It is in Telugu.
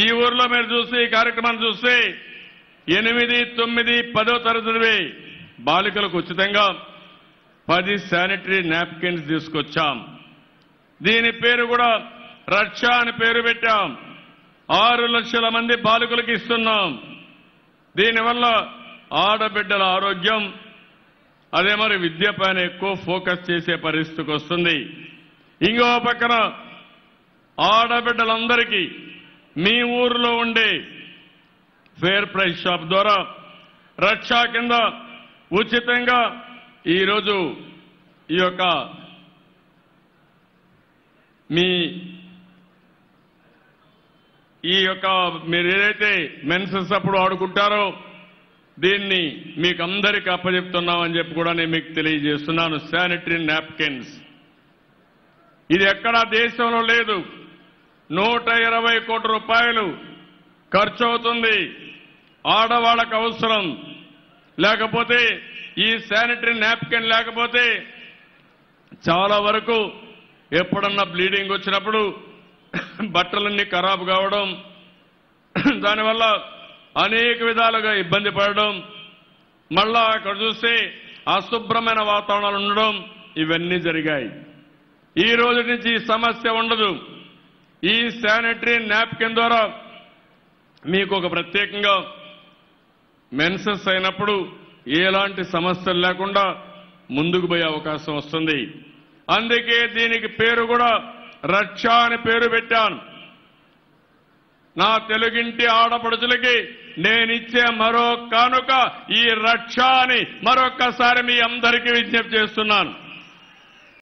ఈ ఊర్లో మీరు చూసి ఈ కార్యక్రమాన్ని చూస్తే 8, 9, 10వ తరగతి చదివే బాలికలకు ఉచితంగా 10 శానిటరీ నాప్కిన్స్ తీసుకొచ్చాం. దీని పేరు కూడా రక్ష అని పేరు పెట్టాం. 6 లక్షల మంది బాలికలకు ఇస్తున్నాం. దీనివల్ల ఆడబిడ్డల ఆరోగ్యం అదే మరి విద్యపైన ఎక్కువ ఫోకస్ చేసే పరిస్థితికి వస్తుంది. ఇంకో పక్కన ఆడబిడ్డలందరికీ మీ ఊరిలో ఉండే ఫేర్ ప్రైస్ షాప్ ద్వారా రక్షా కింద ఉచితంగా ఈరోజు ఈ యొక్క మీరు ఏదైతే మెన్సెస్ అప్పుడు ఆడుకుంటారో దీన్ని మీకు అందరికీ అప్పచెప్తున్నామని చెప్పి కూడా నేను మీకు తెలియజేస్తున్నాను. శానిటరీ నాప్కిన్స్ ఇది ఎక్కడా దేశంలో లేదు. 120 కోట్ల రూపాయలు ఖర్చు అవుతుంది. ఆడవాళ్ళకు అవసరం లేకపోతే ఈ శానిటరీ నాప్కిన్ లేకపోతే చాలా వరకు ఎప్పుడన్నా బ్లీడింగ్ వచ్చినప్పుడు బట్టలన్నీ ఖరాబు కావడం, దానివల్ల అనేక విధాలుగా ఇబ్బంది పడడం, మళ్ళా అక్కడ చూస్తే అశుభ్రమైన వాతావరణాలు ఉండడం, ఇవన్నీ జరిగాయి. ఈ రోజు నుంచి ఈ సమస్య ఉండదు. ఈ శానిటరీ నాప్కిన్ ద్వారా మీకు ఒక ప్రత్యేకంగా మెన్సెస్ అయినప్పుడు ఎలాంటి సమస్యలు లేకుండా ముందుకు పోయే అవకాశం వస్తుంది. అందుకే దీనికి పేరు కూడా రక్ష అని పేరు పెట్టాను. నా తెలుగింటి ఆడపడుచులకి నేనిచ్చే మరో కానుక ఈ రక్ష అని మరొక్కసారి మీ అందరికీ విజ్ఞప్తి చేస్తున్నాను.